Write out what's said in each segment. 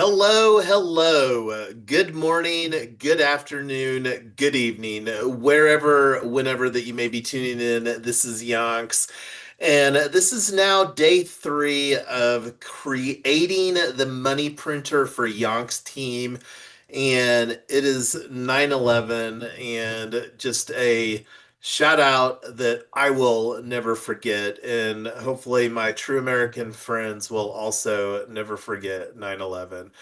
Hello, hello. Good morning, good afternoon, good evening, wherever, whenever that you may be tuning in. This is Yonks, and this is now day three of creating the money printer for Yonks team. And it is 9/11, and just a shout out that I will never forget. And hopefully, my true American friends will also never forget 9/11.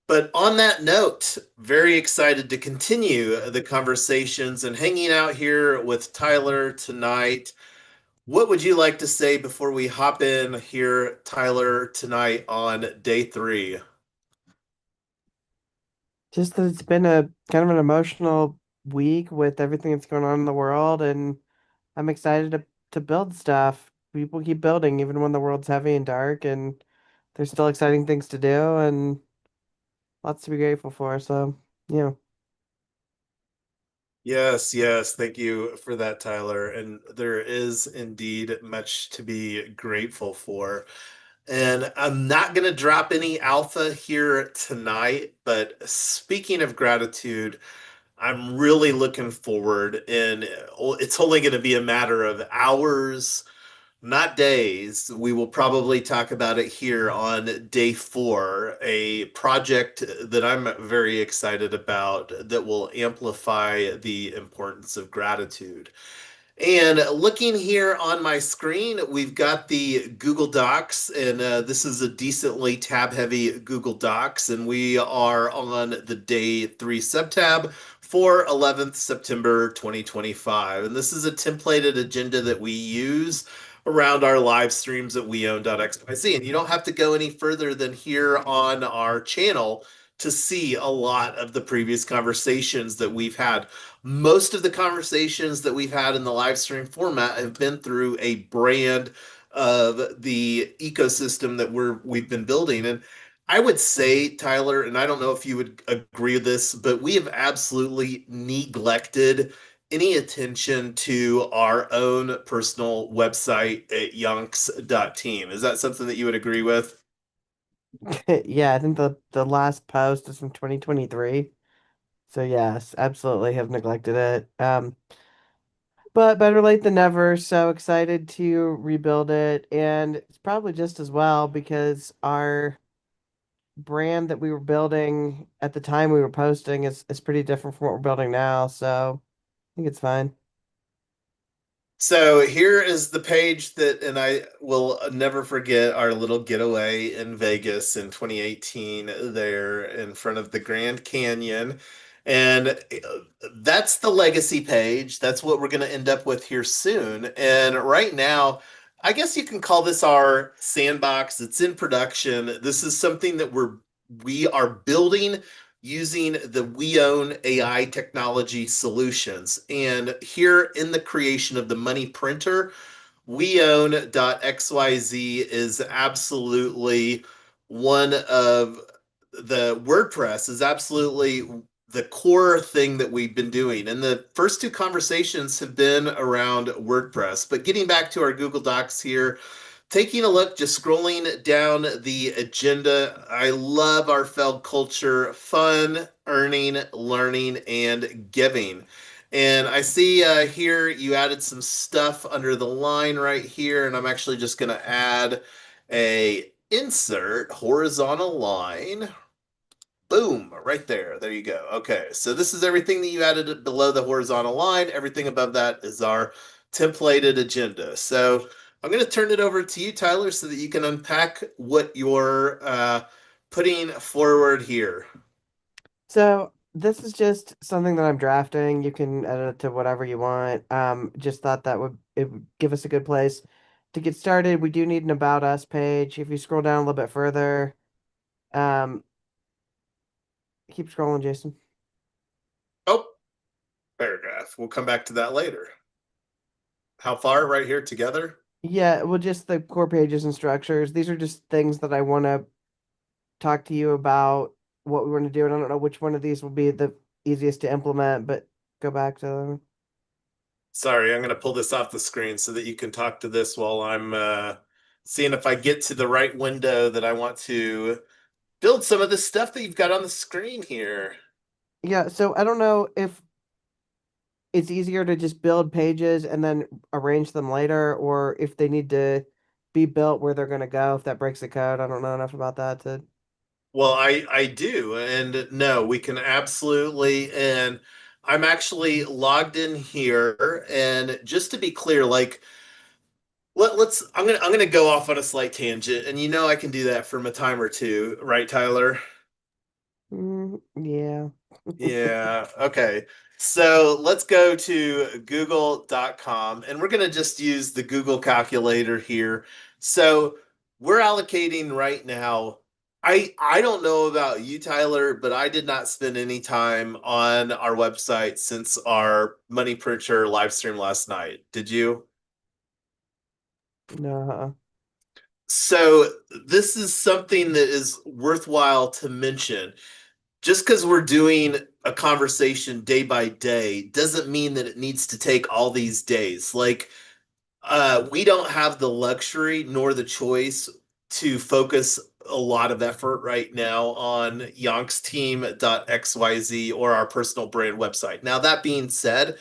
But on that note, very excited to continue the conversations and hanging out here with Tyler tonight. What would you like to say before we hop in here, Tyler, tonight on day three? Just that it's been a kind of an emotional week with everything that's going on in the world, and I'm excited to build stuff. People keep building even when the world's heavy and dark, and there's still exciting things to do and lots to be grateful for. So, yeah. Yes, yes, thank you for that, Tyler. And there is indeed much to be grateful for. And I'm not going to drop any alpha here tonight, but speaking of gratitude, I'm really looking forward, and it's only going to be a matter of hours, not days. We will probably talk about it here on day four, a project that I'm very excited about that will amplify the importance of gratitude. And looking here on my screen, we've got the Google Docs, and this is a decently tab-heavy Google Docs, and we are on the day three subtab for 11th September 2025. And this is a templated agenda that we use around our live streams at weown.xyz. And you don't have to go any further than here on our channel to see a lot of the previous conversations that we've had. Most of the conversations that we've had in the live stream format have been through a brand of the ecosystem that we've been building. And I would say, Tyler, and I don't know if you would agree with this, but we have absolutely neglected any attention to our own personal website at yonks.team. Is that something that you would agree with? Yeah, I think the last post is from 2023. So, yes, absolutely have neglected it. But better late than never. So excited to rebuild it, and it's probably just as well because our brand that we were building at the time we were posting is pretty different from what we're building now. So I think it's fine. So here is the page that, and I will never forget our little getaway in Vegas in 2018 there in front of the Grand Canyon. And that's the legacy page. That's what we're going to end up with here soon. And right now, I guess you can call this our sandbox. It's in production. This is something that we are building using the We Own AI technology solutions. And here in the creation of the money printer, weown.xyz is absolutely one of the WordPress is absolutely the core thing that we've been doing. And the first two conversations have been around WordPress. But getting back to our Google Docs here, taking a look, just scrolling down the agenda. I love our Feld culture, fun, earning, learning, and giving. And I see here you added some stuff under the line right here, and I'm actually just going to add a insert horizontal line. Boom, right there. There you go. Okay, so this is everything that you added below the horizontal line. Everything above that is our templated agenda. So I'm going to turn it over to you, Tyler, so that you can unpack what you're putting forward here. So this is just something that I'm drafting. You can edit it to whatever you want. Just thought that would give us a good place to get started. We do need an about us page. If you scroll down a little bit further, um, keep scrolling, Jason. Oh, paragraph. We'll come back to that later. How far right here together? Yeah, well, just the core pages and structures. These are just things that I want to talk to you about what we want to do. And I don't know which one of these will be the easiest to implement, but go back to them. Sorry, I'm going to pull this off the screen so that you can talk to this while I'm seeing if I get to the right window that I want to build some of the stuff that you've got on the screen here. Yeah, so I don't know if it's easier to just build pages and then arrange them later, or if they need to be built where they're going to go, if that breaks the code. I don't know enough about that to. Well, I do, and no, we can absolutely. And I'm actually logged in here, and just to be clear, like let's I'm gonna go off on a slight tangent, and you know I can do that from a time or two, right, Tyler? Yeah. Yeah, okay. So let's go to google.com and we're going to just use the Google calculator here. So we're allocating right now. I don't know about you, Tyler, but I did not spend any time on our website since our money printer live stream last night. Did you? No. So this is something that is worthwhile to mention. Just because we're doing a conversation day by day doesn't mean that it needs to take all these days. Like, we don't have the luxury nor the choice to focus a lot of effort right now on YonksTEAM.xyz or our personal brand website. Now, that being said,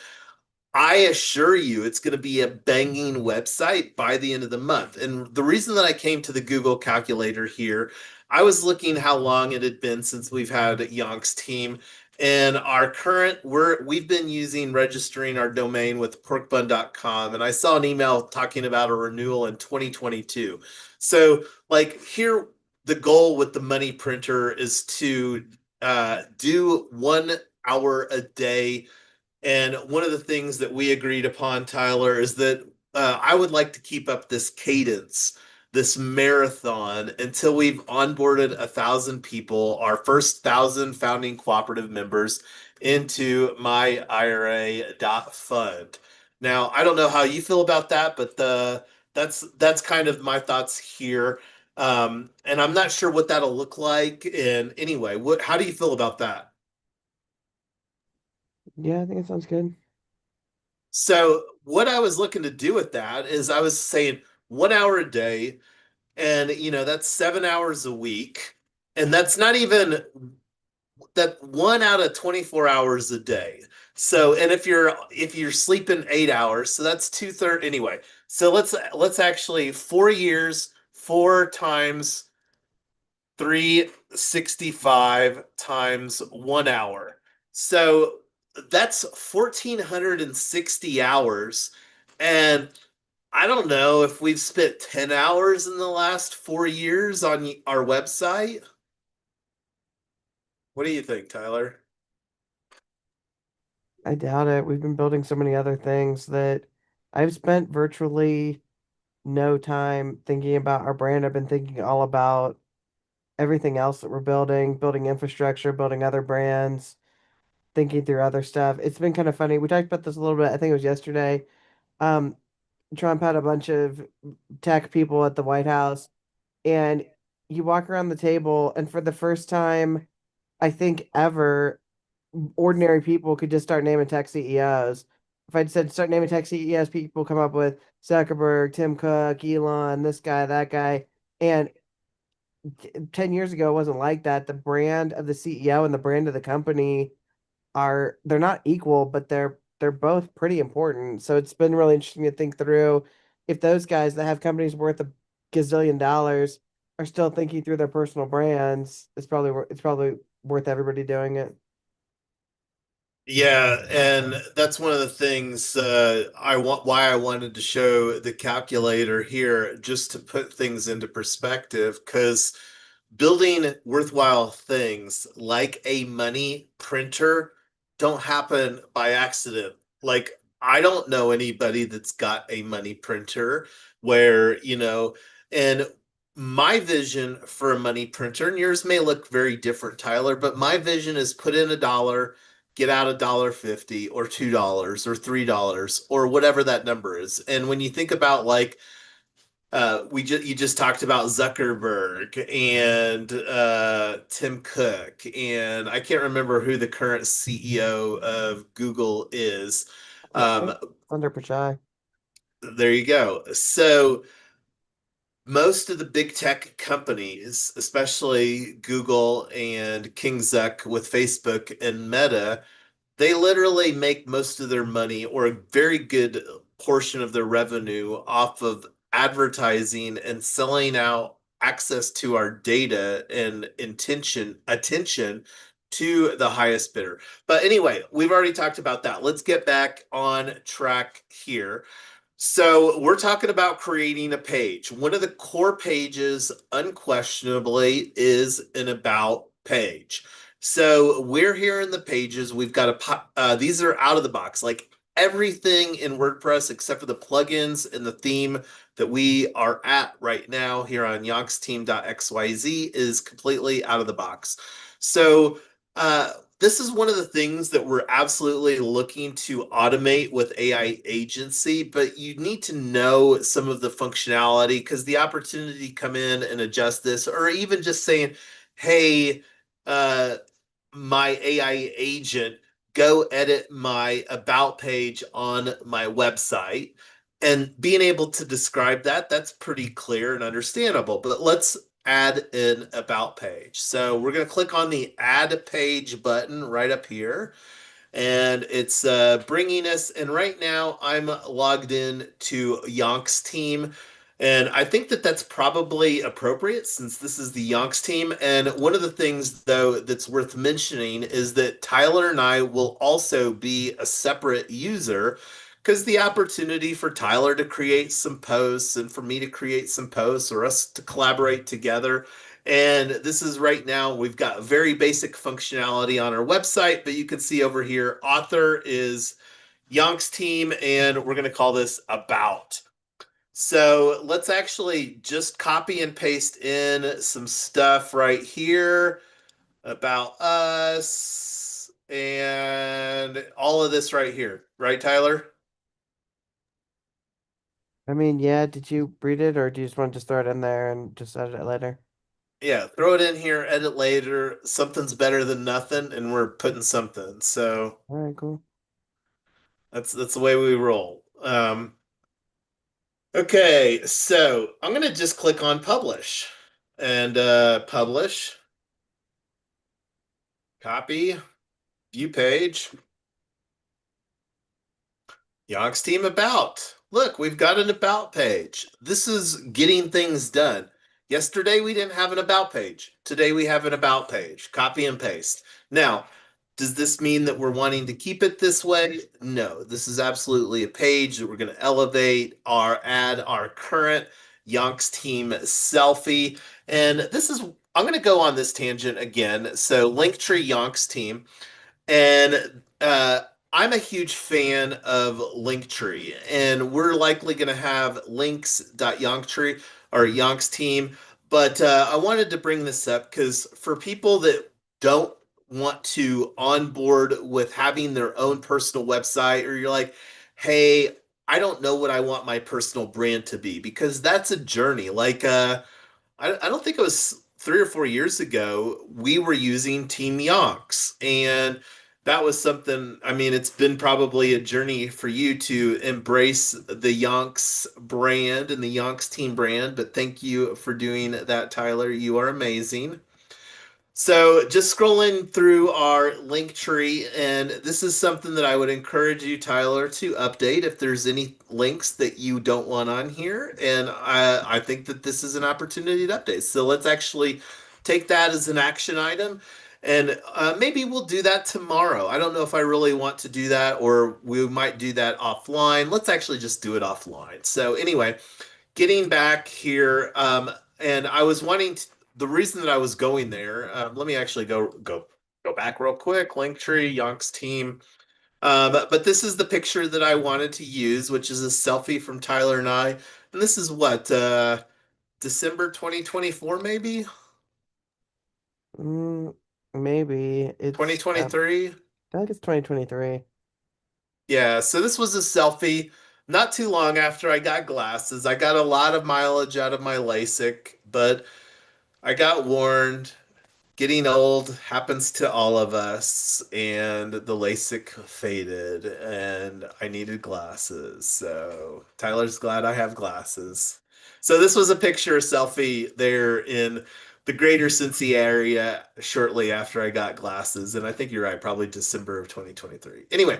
I assure you it's going to be a banging website by the end of the month. And the reason that I came to the Google calculator here, I was looking how long it had been since we've had Yonk's team. And our current, we've been using registering our domain with porkbun.com. And I saw an email talking about a renewal in 2022. So, like, here, the goal with the money printer is to do 1 hour a day, and one of the things that we agreed upon, Tyler, is that I would like to keep up this cadence, this marathon, until we've onboarded 1,000 people, our first 1,000 founding cooperative members, into my IRA fund. Now, I don't know how you feel about that, but that's kind of my thoughts here. And I'm not sure what that'll look like. And anyway, how do you feel about that? Yeah, I think it sounds good. So what I was looking to do with that is I was saying 1 hour a day, and that's 7 hours a week, and that's not even that 1 out of 24 hours a day. So, and if you're sleeping 8 hours, so that's 2/3 anyway. So let's actually 4 years, 4 times 365 times 1 hour. So that's 1,460 hours. And I don't know if we've spent 10 hours in the last 4 years on our website. What do you think, Tyler? I doubt it. We've been building so many other things that I've spent virtually no time thinking about our brand. I've been thinking all about everything else that we're building, building infrastructure, building other brands, thinking through other stuff. It's been kind of funny. We talked about this a little bit, I think it was yesterday. Um, Trump had a bunch of tech people at the White House, and you walk around the table, and for the first time, I think ever, ordinary people could just start naming tech CEOs. If I'd said start naming tech CEOs, people come up with Zuckerberg, Tim Cook, Elon, this guy, that guy. And 10 years ago, it wasn't like that. The brand of the CEO and the brand of the company they're not equal, but they're both pretty important. So it's been really interesting to think through if those guys that have companies worth a gazillion dollars are still thinking through their personal brands. It's probably worth everybody doing it. Yeah, and that's one of the things why I wanted to show the calculator here, just to put things into perspective, because building worthwhile things like a money printer don't happen by accident. Like, I don't know anybody that's got a money printer where, and my vision for a money printer, and yours may look very different, Tyler, but my vision is put in $1, get out $1.50 or $2 or $3 or whatever that number is. And when you think about, like, you just talked about Zuckerberg and Tim Cook, and I can't remember who the current CEO of Google is. I Um, think Thunder Pichai. there you go. So most of the big tech companies, especially Google and King Zuck with Facebook and Meta, they literally make most of their money or a very good portion of their revenue off of advertising and selling out access to our data and attention to the highest bidder. But anyway, we've already talked about that. Let's get back on track here. So, we're talking about creating a page. One of the core pages, unquestionably, is an about page. So, we're here in the pages. We've got these are out of the box, like everything in WordPress except for the plugins and the theme that we are at right now here on YonksTEAM.xyz is completely out of the box. So, this is one of the things that we're absolutely looking to automate with AI agency, but you need to know some of the functionality because the opportunity to come in and adjust this, or even just saying, hey, uh, my AI agent, go edit my about page on my website. And being able to describe that, that's pretty clear and understandable. But let's add an about page. So we're going to click on the add page button right up here and it's bringing us. And right now, I'm logged in to Yonk's team, and I think that that's probably appropriate since this is the Yonk's team. And one of the things, though, that's worth mentioning is that Tyler and I will also be a separate user. Because the opportunity for Tyler to create some posts and for me to create some posts or us to collaborate together, and this is right now, we've got very basic functionality on our website, but you can see over here, author is Yonk's team, and we're going to call this about. So let's actually just copy and paste in some stuff right here about us and all of this right here. Right, Tyler? I mean, yeah, did you read it or do you just want to just throw it in there and just edit it later? Yeah, throw it in here, edit later. Something's better than nothing, and we're putting something. So All right, cool. that's the way we roll. Okay, so I'm gonna just click on publish and publish, copy, view page, Yonk's team about. Look, we've got an about page. This is getting things done. Yesterday we didn't have an about page. Today we have an about page. Copy and paste. Now, does this mean that we're wanting to keep it this way? No, this is absolutely a page that we're going to elevate our add our current Yonk's team selfie. And this is, I'm going to go on this tangent again. So, Linktree Yonk's team. And I'm a huge fan of Linktree, and we're likely going to have links.yonktree or Yonk's team. But I wanted to bring this up because for people that don't want to onboard with having their own personal website, or you're like, hey, I don't know what I want my personal brand to be, because that's a journey. Like, I don't think it was 3 or 4 years ago, we were using Team Yonks. And that was something, I mean, it's been probably a journey for you to embrace the Yonks brand and the Yonks team brand. But thank you for doing that, Tyler. You are amazing. So just scrolling through our link tree, and this is something that I would encourage you, Tyler, to update if there's any links that you don't want on here. And I think that this is an opportunity to update. So let's actually take that as an action item. And maybe we'll do that tomorrow. I don't know if I really want to do that, or we might do that offline. Let's actually just do it offline. So anyway, getting back here, and I was wanting to, the reason that I was going there. Let me actually go back real quick. Linktree, Yonk's team. But this is the picture that I wanted to use, which is a selfie from Tyler and I. And this is what December 2024, maybe Mm, maybe it's 2023. I think it's 2023. Yeah. So this was a selfie. Not too long after I got glasses. I got a lot of mileage out of my LASIK, but I got warned. Getting old happens to all of us, and the LASIK faded, and I needed glasses. So Tyler's glad I have glasses. So this was a picture selfie there in the greater Cincy area shortly after I got glasses. And I think you're right, probably December of 2023. Anyway,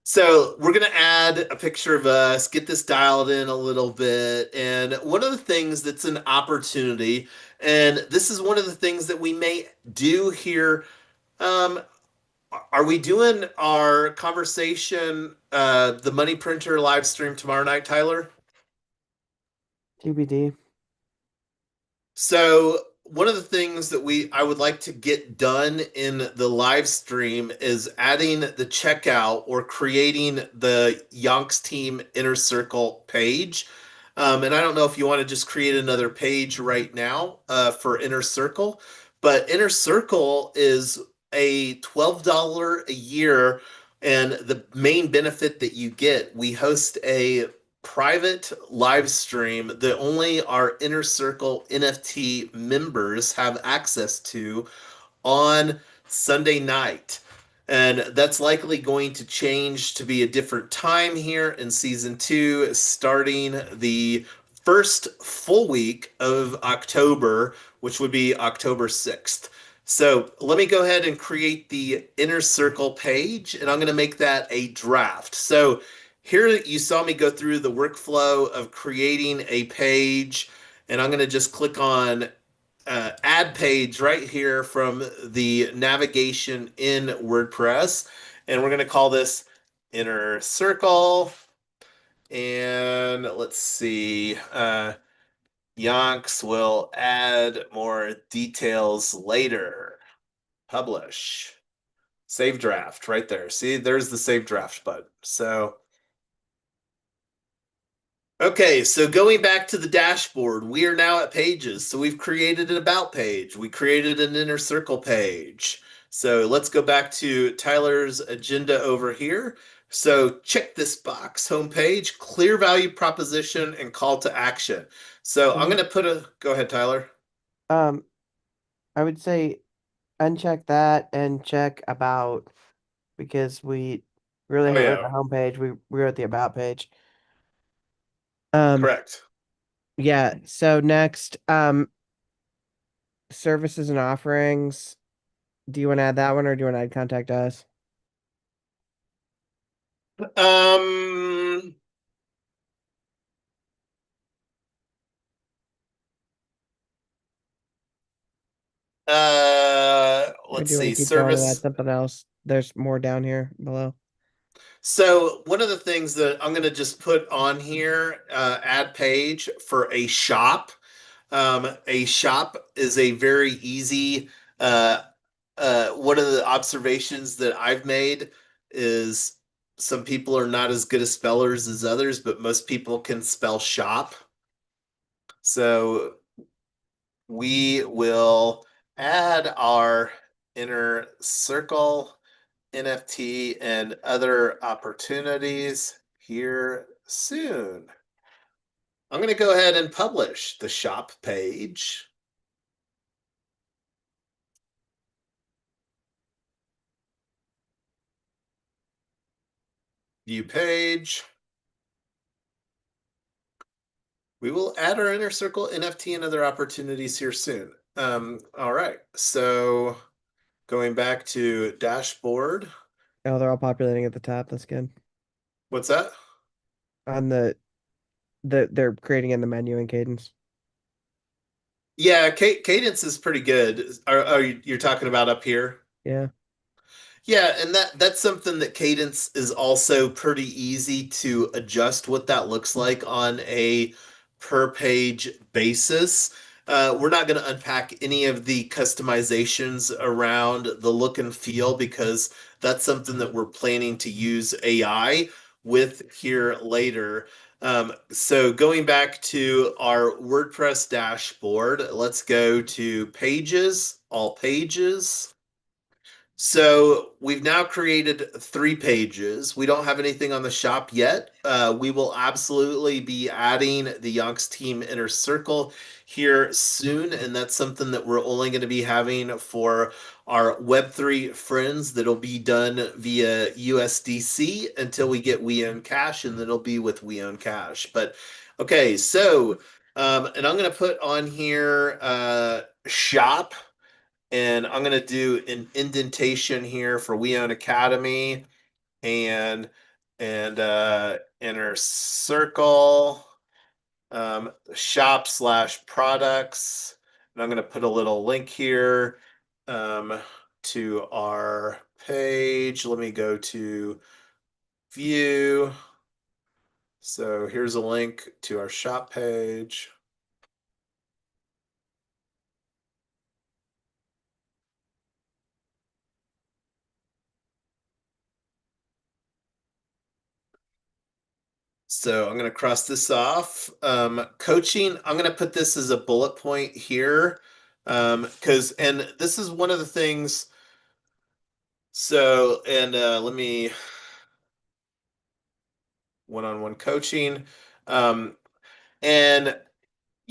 so we're going to add a picture of us, get this dialed in a little bit. And one of the things that's an opportunity, and this is one of the things that we may do here. Um, are we doing our conversation, the money printer live stream tomorrow night, Tyler? TBD. So one of the things that we I would like to get done in the live stream is adding the checkout or creating the YonksTEAM Inner Circle page. And I don't know if you want to just create another page right now for Inner Circle, but Inner Circle is a $12 a year. And the main benefit that you get, we host a private live stream that only our Inner Circle NFT members have access to on Sunday night. And that's likely going to change to be a different time here in season two, starting the first full week of October, which would be October 6th. So let me go ahead and create the Inner Circle page, and I'm going to make that a draft. So here you saw me go through the workflow of creating a page, and I'm going to just click on add page right here from the navigation in WordPress. And we're going to call this Inner Circle. And let's see, Yonks will add more details later. Publish. Save draft right there. See, there's the save draft button. So okay, so going back to the dashboard, we are now at pages. So we've created an about page. We created an inner circle page. So let's go back to Tyler's agenda over here. So check this box, homepage, clear value proposition and call to action. So I'm Mhm. going to put a, go ahead, Tyler. Um, I would say uncheck that and check about because we really Oh, we're at yeah, the homepage. We're at the about page. Um, correct. yeah. So next, services and offerings. Do you want to add that one or do you want to add contact us? Um, Or let's do you want see, to keep going and add service. something else? There's more down here below. So one of the things that I'm going to just put on here, add page for a shop. A shop is a very easy. Uh, one of the observations that I've made is some people are not as good as spellers as others, but most people can spell shop. So we will add our inner circle NFT and other opportunities here soon. I'm going to go ahead and publish the shop page. View page. We will add our inner circle NFT and other opportunities here soon. All right. So going back to dashboard. Oh, they're all populating at the top. That's good. What's that? On they're creating in the menu in Cadence. Yeah, cadence is pretty good. You're talking about up here? Yeah. Yeah, and that's something that Cadence is also pretty easy to adjust what that looks like on a per page basis. We're not going to unpack any of the customizations around the look and feel because that's something that we're planning to use AI with here later. So going back to our WordPress dashboard, let's go to pages, all pages. So we've now created 3 pages. We don't have anything on the shop yet. We will absolutely be adding the YonksTEAM Inner Circle here soon, and that's something that we're only going to be having for our Web3 friends. That'll be done via USDC until we get We Own Cash, and that'll be with We Own Cash. But okay, so And I'm gonna put on here shop, and I'm gonna do an indentation here for We Own Academy and inner circle, shop slash products. And I'm gonna put a little link here um, to our page. Let me go to view. So here's a link to our shop page. So I'm going to cross this off. Coaching, I'm going to put this as a bullet point here. And this is one of the things. So, and let me one-on-one coaching. Um, and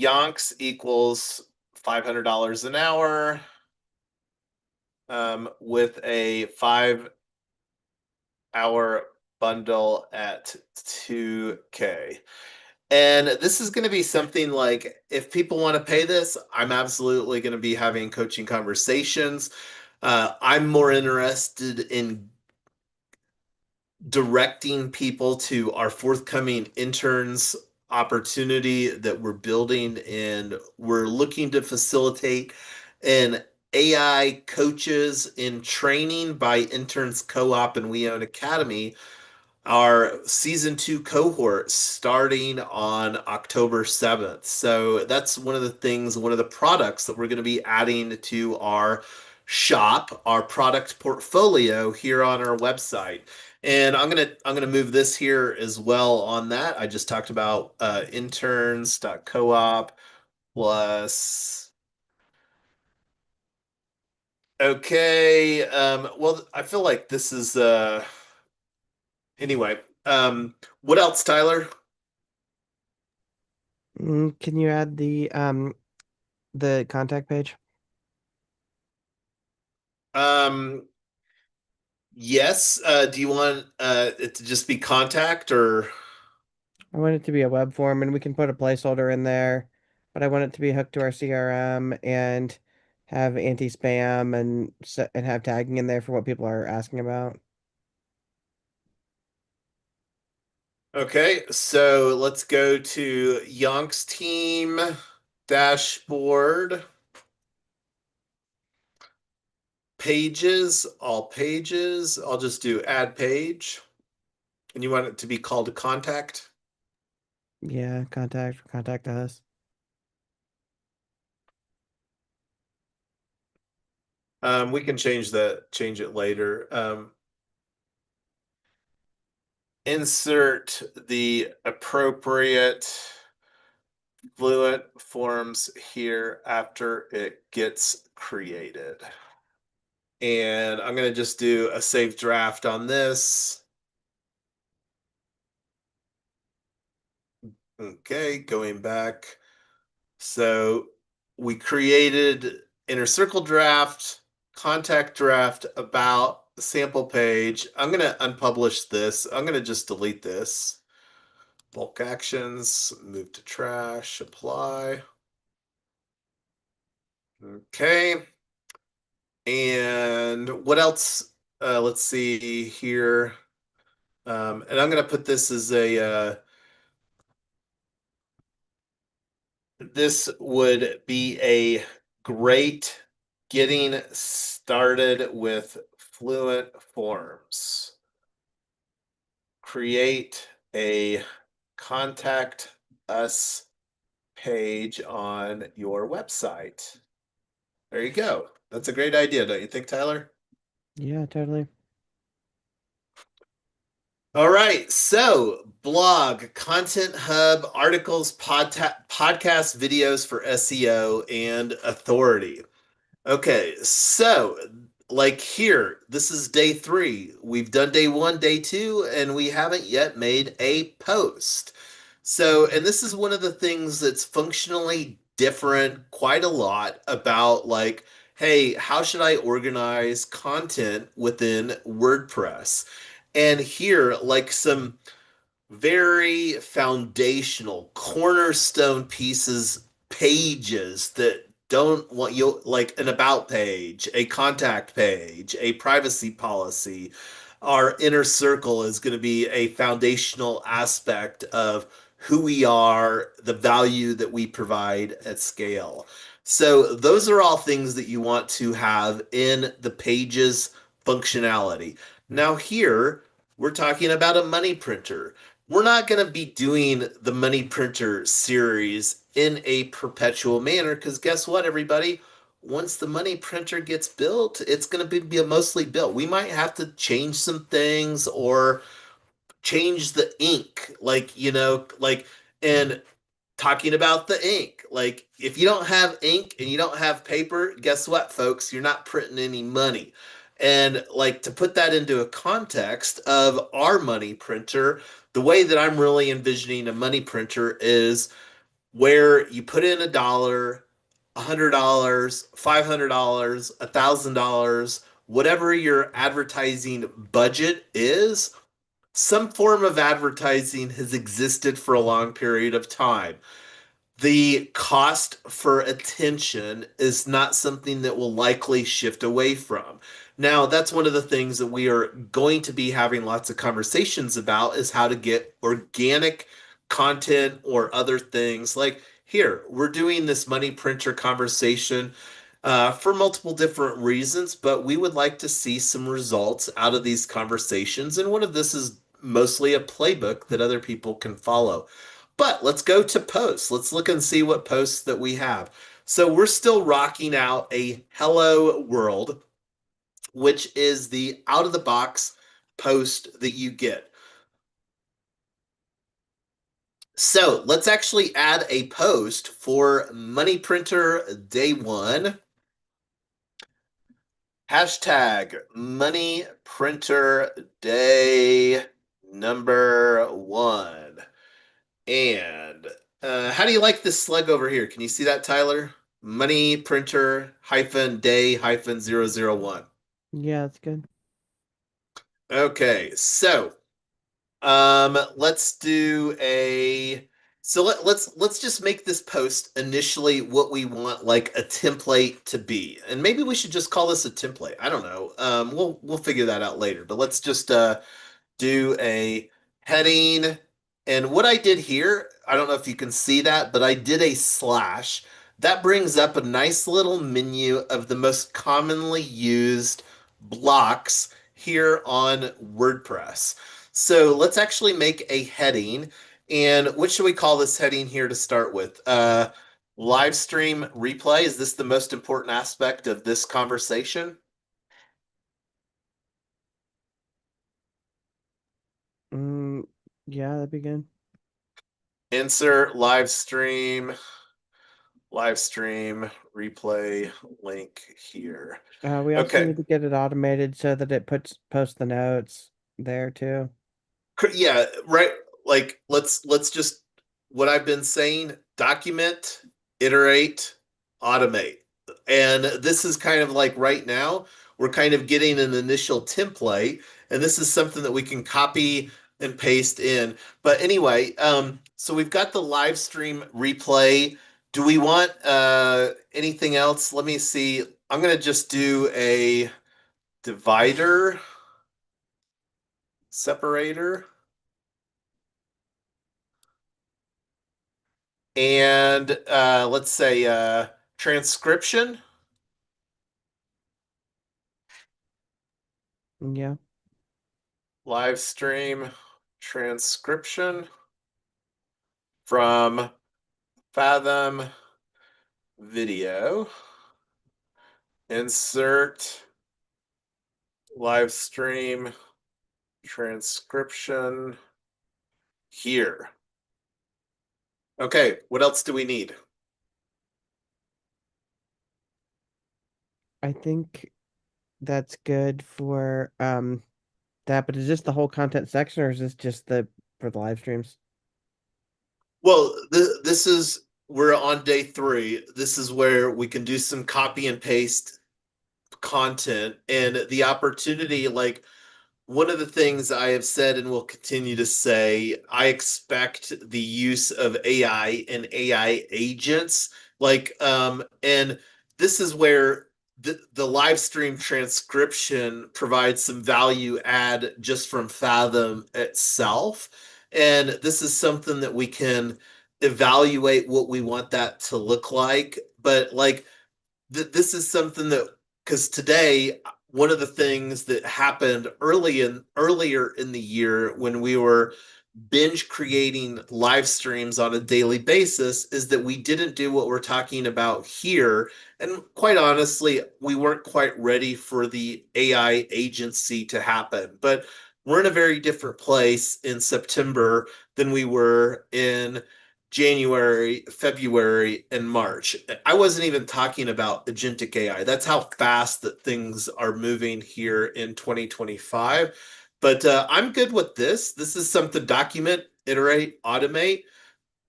Yonks equals $500 an hour with a 5 hour bundle at 2K. And this is going to be something like if people want to pay this, I'm absolutely going to be having coaching conversations. I'm more interested in directing people to our forthcoming interns opportunity that we're building, and we're looking to facilitate an AI coaches in training by interns co-op and We Own Academy, our season 2 cohort starting on October 7th. So that's one of the things, one of the products that we're going to be adding to our shop, our product portfolio here on our website. And I'm gonna move this here as well on that. I just talked about interns.coop plus. Okay. Well, I feel like this is anyway. What else, Tyler? Can you add the contact page? Um, yes. Do you want it to just be contact or I want it to be a web form, and we can put a placeholder in there, but I want it to be hooked to our CRM and have anti-spam and have tagging in there for what people are asking about. okay? So let's go to Yonk's team dashboard, pages, all pages. I'll just do add page, and you want it to be called to contact. Yeah, contact us. We can change it later. Insert the appropriate fluent forms here after it gets created. And I'm going to just do a save draft on this. Okay, going back. So we created inner circle draft, contact draft, about sample page. I'm going to unpublish this. I'm going to just delete this. Bulk actions, move to trash, apply. Okay. And what else? Let's see here. And I'm going to put this as this would be a great getting started with fluent forms. Create a contact us page on your website. There you go. That's a great idea, don't you think, Tyler? Yeah, totally. All right. So, blog, content hub, articles, podcast videos for SEO and authority. Okay. So, like here, this is day 3. We've done day 1, day 2, and we haven't yet made a post. So, and this is one of the things that's functionally different quite a lot about like, hey, how should I organize content within WordPress? And here, like some very foundational, cornerstone pieces, pages that don't want you, like an about page, a contact page, a privacy policy. Our inner circle is going to be a foundational aspect of who we are, the value that we provide at scale. So, those are all things that you want to have in the pages functionality. Now, here we're talking about a money printer. We're not going to be doing the money printer series in a perpetual manner because guess what, everybody? Once the money printer gets built, it's going to be mostly built. We might have to change some things or change the ink, and talking about the ink. Like, if you don't have ink and you don't have paper, guess what, folks? You're not printing any money. And like to put that into a context of our money printer, the way that I'm really envisioning a money printer is where you put in $1, $100, $500, $1,000, whatever your advertising budget is. Some form of advertising has existed for a long period of time. The cost for attention is not something that will likely shift away from. Now, that's one of the things that we are going to be having lots of conversations about is how to get organic content or other things. Like here, we're doing this money printer conversation for multiple different reasons, but we would like to see some results out of these conversations. And one of this is mostly a playbook that other people can follow. But let's go to posts. Let's look and see what posts that we have. So we're still rocking out a hello world, which is the out of the box post that you get. So let's actually add a post for Money Printer Day One. Hashtag Money Printer Day #1. And how do you like this slug over here? Can you see that, Tyler? Money printer hyphen day hyphen 001. Yeah, that's good. Okay, so let's do a let's just make this post initially what we want like a template to be. And maybe we should just call this a template. I don't know. We'll figure that out later. But let's just do a heading. And what I did here, I don't know if you can see that, but I did a slash. That brings up a nice little menu of the most commonly used blocks here on WordPress. So let's actually make a heading. And what should we call this heading here to start with? Live stream replay. Is this the most important aspect of this conversation? Mm, yeah, that'd be good. Insert live stream replay link here. We also Okay. need to get it automated so that it posts the notes there too. Yeah, right. Like let's just what I've been saying, document, iterate, automate. And this is kind of like right now, we're kind of getting an initial template, and this is something that we can copy and paste in. But anyway, so we've got the live stream replay. Do we want anything else? Let me see. I'm gonna just do a divider separator. And let's say transcription, Yeah. live stream transcription from Fathom video, insert live stream transcription here. Okay, what else do we need? I think that's good for that, but is this the whole content section or is this just the for the live streams? Well, this is we're on day 3. This is where we can do some copy and paste content and the opportunity like one of the things I have said and will continue to say, I expect the use of AI and AI agents. And this is where the live stream transcription provides some value add just from Fathom itself. And this is something that we can evaluate what we want that to look like. But this is something that, because today one of the things that happened earlier in the year when we were binge creating live streams on a daily basis is that we didn't do what we're talking about here. And quite honestly, we weren't quite ready for the AI agency to happen. But we're in a very different place in September than we were in January, February, and March. I wasn't even talking about agentic AI. That's how fast that things are moving here in 2025. But I'm good with this. This is something document, iterate, automate.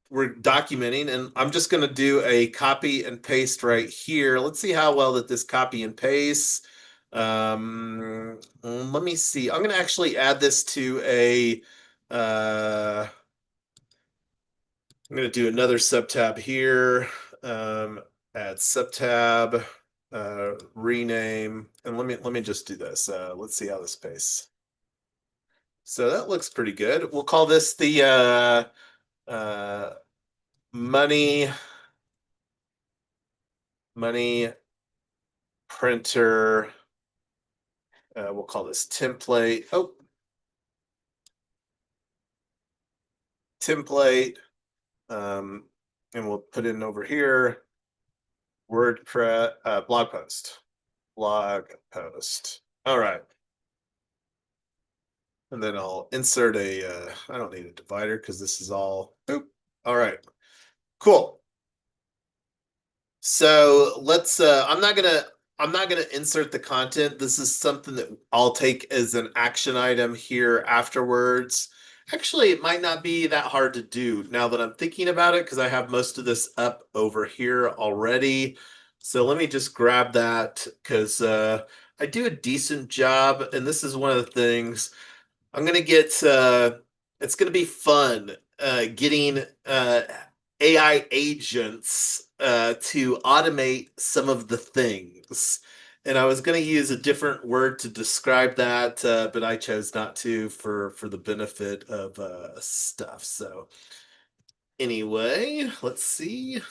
We're documenting, and I'm just going to do a copy and paste right here. Let's see how well that this copy and paste. Let me see. I'm going to actually add this to uh, I'm going to do another subtab here. Um, Add subtab, rename, and let me just do this. Let's see how this pastes. So that looks pretty good. We'll call this the uh, money money printer. We'll call this template. Oh, template. Um, and we'll put in over here WordPress blog post. Blog post. All right. And then I'll insert I don't need a divider because this is all, oop. All right, cool. So I'm not gonna insert the content. This is something that I'll take as an action item here afterwards. Actually, it might not be that hard to do now that I'm thinking about it because I have most of this up over here already. So let me just grab that because I do a decent job, and this is one of the things I'm gonna get. It's gonna be fun getting AI agents to automate some of the things. And I was gonna use a different word to describe that, but I chose not to for the benefit of stuff. So anyway, let's see.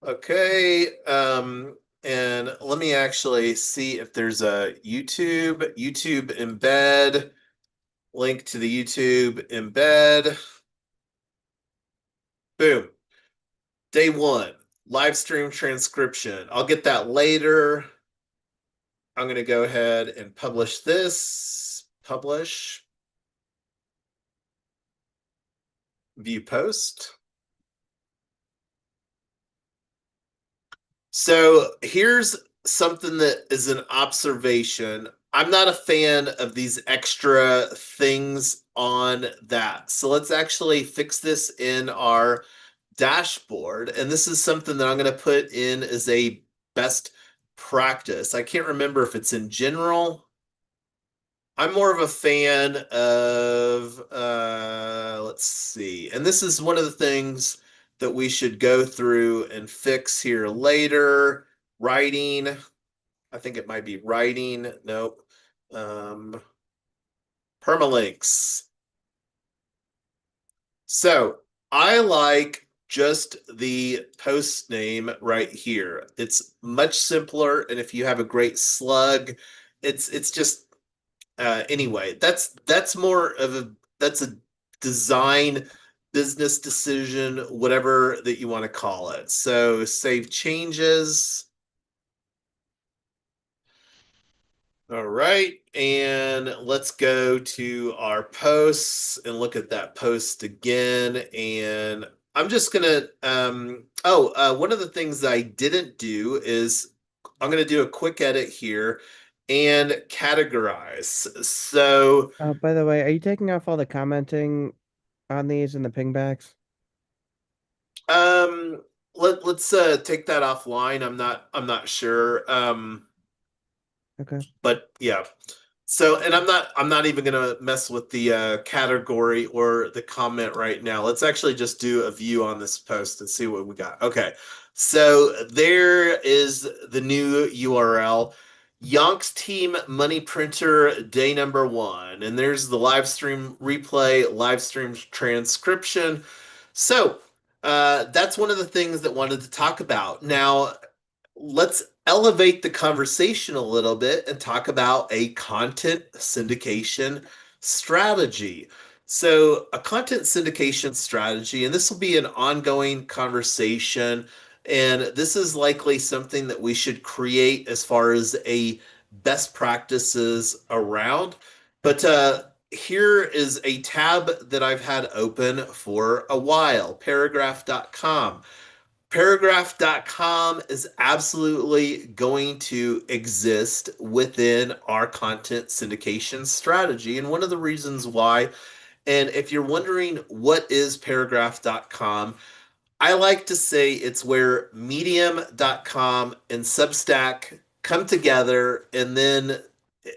Okay, and let me actually see if there's a YouTube embed. Link to the YouTube embed. Boom. Day one, live stream transcription. I'll get that later. I'm going to go ahead and publish this. Publish. View post. So here's something that is an observation. I'm not a fan of these extra things on that. So let's actually fix this in our dashboard. And this is something that I'm going to put in as a best practice. I can't remember if it's in general. I'm more of a fan of, let's see. And this is one of the things that we should go through and fix here later. Writing. I think it might be writing. Nope. Um, Permalinks. So I like just the post name right here. It's much simpler, and if you have a great slug, it's just anyway. That's more of that's a design business decision, whatever that you want to call it. So save changes. All right, and let's go to our posts and look at that post again. And I'm just gonna, one of the things I didn't do is I'm gonna do a quick edit here and categorize. So, Oh, by the way, are you taking off all the commenting on these and the pingbacks? um, let's take that offline. I'm not sure. Okay. But yeah. So, and I'm not even gonna mess with the category or the comment right now. Let's actually just do a view on this post and see what we got. Okay. So there is the new URL. Yonks Team Money Printer day number one. And there's the live stream replay, live stream transcription. So that's one of the things that I wanted to talk about. Now, let's elevate the conversation a little bit and talk about a content syndication strategy. So, a content syndication strategy, and this will be an ongoing conversation, and this is likely something that we should create as far as a best practices around. But here is a tab that I've had open for a while, paragraph.com. Paragraph.com is absolutely going to exist within our content syndication strategy. And one of the reasons why, and if you're wondering what is paragraph.com, I like to say it's where medium.com and Substack come together and then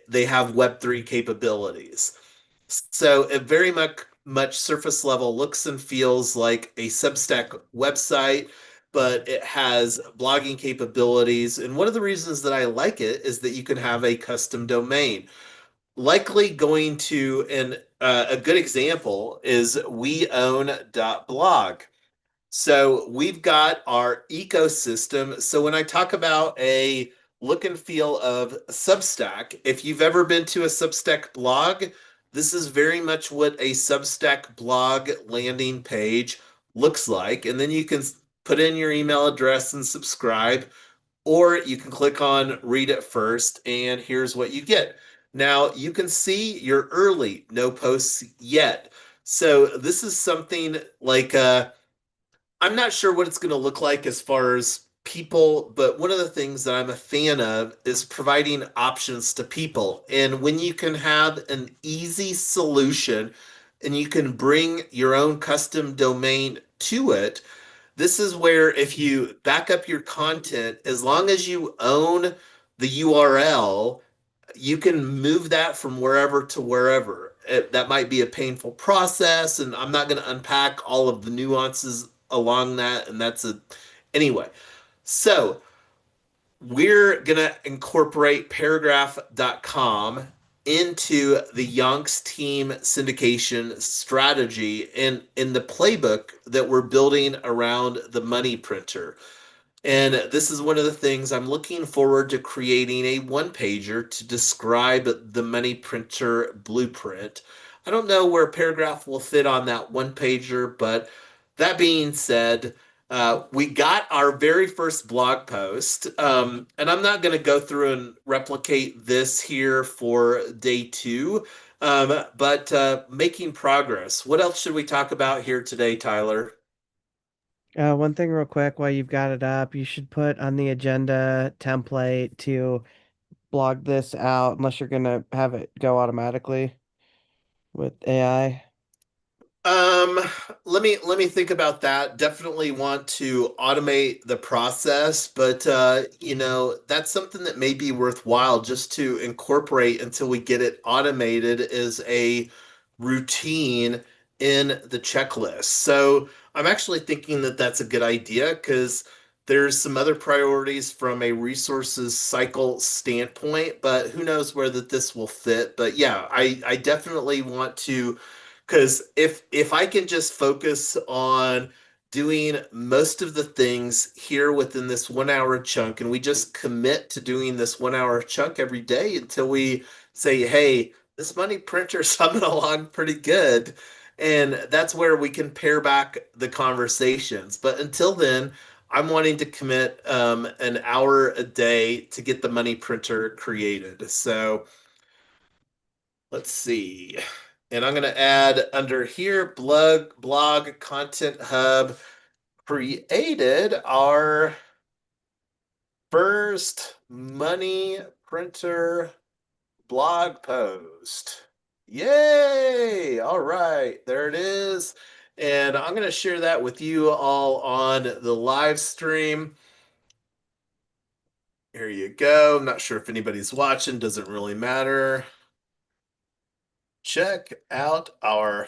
they have Web3 capabilities. So it very much surface level looks and feels like a Substack website, but it has blogging capabilities. And one of the reasons that I like it is that you can have a custom domain. Likely going to, and a good example is weown.blog. So we've got our ecosystem. So when I talk about a look and feel of Substack, if you've ever been to a Substack blog, this is very much what a Substack blog landing page looks like. And then you can put in your email address and subscribe, or you can click on read it first, and here's what you get. Now you can see your early, no posts yet. So this is something like I'm not sure what it's going to look like as far as people, but one of the things that I'm a fan of is providing options to people. And when you can have an easy solution and you can bring your own custom domain to it, this is where if you back up your content, as long as you own the URL, you can move that from wherever to wherever. That might be a painful process, and I'm not going to unpack all of the nuances along that. And that's a anyway. So we're going to incorporate paragraph.com into the Yonks team syndication strategy and in the playbook that we're building around the money printer. And this is one of the things I'm looking forward to creating a one pager to describe the money printer blueprint. I don't know where a paragraph will fit on that one pager, but that being said, we got our very first blog post, and I'm not going to go through and replicate this here for day two, but making progress. What else should we talk about here today, Tyler? One thing real quick while you've got it up, you should put on the agenda template to blog this out unless you're gonna have it go automatically with AI. Um, let me think about that. Definitely want to automate the process, but that's something that may be worthwhile just to incorporate until we get it automated as a routine in the checklist. So I'm actually thinking that that's a good idea because there's some other priorities from a resources cycle standpoint, but who knows where that this will fit. But yeah, I definitely want to because if I can just focus on doing most of the things here within this 1 hour chunk, and we just commit to doing this 1 hour chunk every day until we say, hey, this money printer's humming along pretty good. And that's where we can pare back the conversations. But until then, I'm wanting to commit an hour a day to get the money printer created. So let's see. And I'm going to add under here blog content hub created our first money printer blog post. Yay! All right, there it is. And I'm going to share that with you all on the live stream. Here you go. I'm not sure if anybody's watching, doesn't really matter. Check out our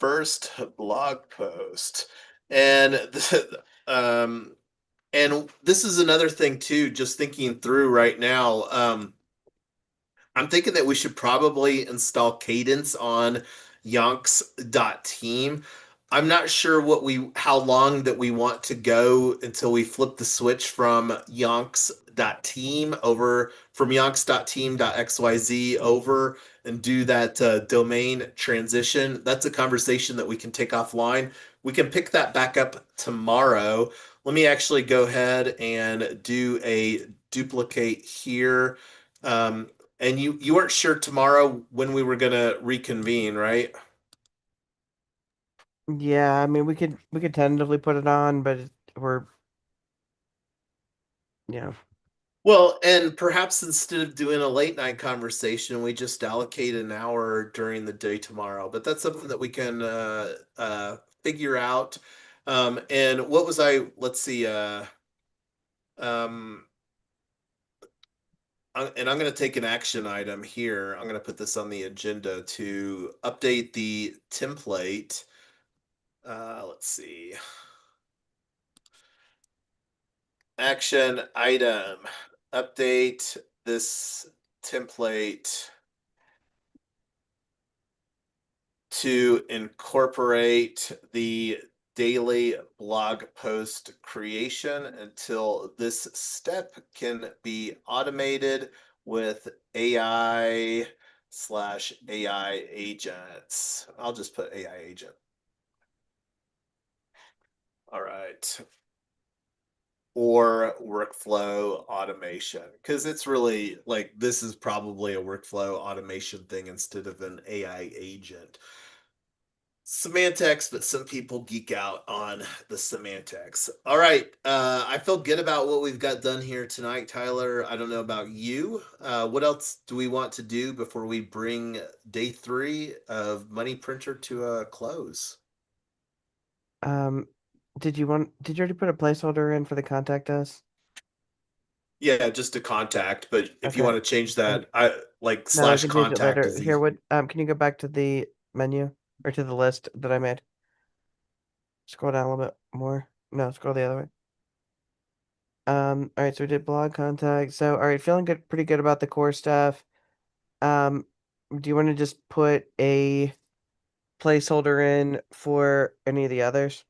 first blog post. And um and this is another thing too, just thinking through right now. I'm thinking that we should probably install Cadence on Yonks.team. I'm not sure how long that we want to go until we flip the switch from Yonks.team over from Yonks.team.xyz over and do that domain transition. That's a conversation that we can take offline. We can pick that back up tomorrow. Let me actually go ahead and do a duplicate here. Um, and you weren't sure tomorrow when we were gonna reconvene, right? Yeah, I mean we could tentatively put it on, but we're you know Well, and perhaps instead of doing a late night conversation, we just allocate an hour during the day tomorrow. But that's something that we can figure out. And what was I? Let's see. Um, and I'm going to take an action item here. I'm going to put this on the agenda to update the template. Let's see. Action item. Update this template to incorporate the daily blog post creation until this step can be automated with AI/AI agents. I'll just put AI agent. All right. Or workflow automation because it's really like this is probably a workflow automation thing instead of an AI agent. Semantics, but some people geek out on the semantics. All right. I feel good about what we've got done here tonight, Tyler. I don't know about you. What else do we want to do before we bring day 3 of Money Printer to a close? um did you already put a placeholder in for the contact us? Yeah, just a contact, but if you Okay. want to change Um, that, I like no, I slash can change it contact later. is Here, easy. what can you go back to the menu or to the list that I made? Scroll down a little bit more. No, scroll the other way. All right, so we did blog contact. So, all right, feeling good, pretty good about the core stuff. Um, do you want to just put a placeholder in for any of the others?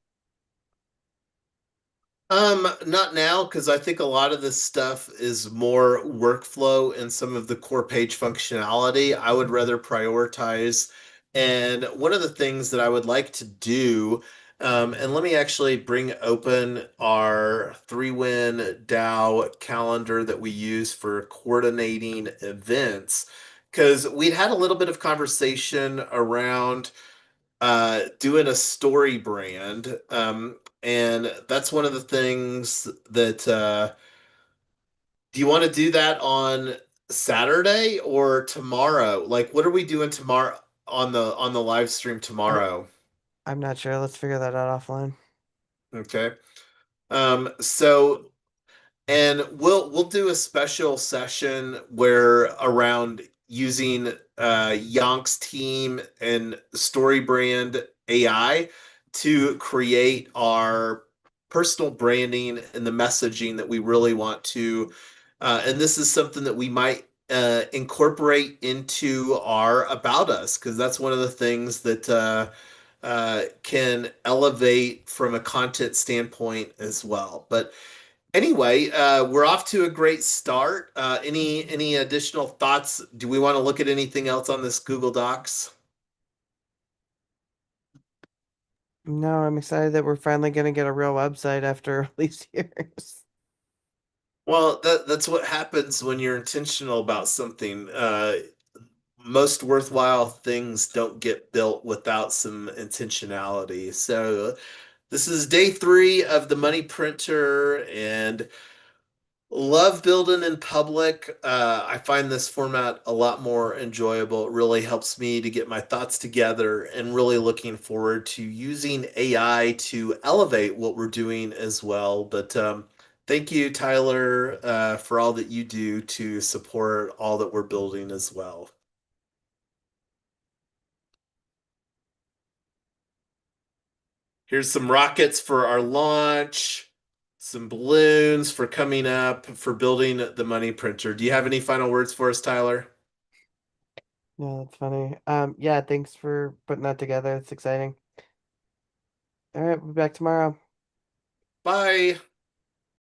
Not now, because I think a lot of this stuff is more workflow and some of the core page functionality. I would rather prioritize. And one of the things that I would like to do, and let me actually bring open our 3Win DAO calendar that we use for coordinating events, because we'd had a little bit of conversation around doing a story brand. And that's one of the things that do you want to do that on Saturday or tomorrow? Like what are we doing tomorrow on the live stream I, tomorrow? I'm not sure. Let's figure that out offline. Okay. So and we'll do a special session where around using Yonk's team and StoryBrand AI to create our personal branding and the messaging that we really want to. And this is something that we might incorporate into our About Us because that's one of the things that can elevate from a content standpoint as well. But anyway, we're off to a great start. Any additional thoughts? Do we want to look at anything else on this Google Docs? No, I'm excited that we're finally gonna get a real website after all these years. Well, that's what happens when you're intentional about something. Most worthwhile things don't get built without some intentionality. So this is day 3 of the money printer, and love building in public. I find this format a lot more enjoyable. It really helps me to get my thoughts together and really looking forward to using AI to elevate what we're doing as well. But thank you, Tyler, for all that you do to support all that we're building as well. Here's some rockets for our launch, some balloons for coming up, for building the money printer. Do you have any final words for us, Tyler? No, that's funny. Yeah, thanks for putting that together. It's exciting. All right, we'll be back tomorrow. Bye.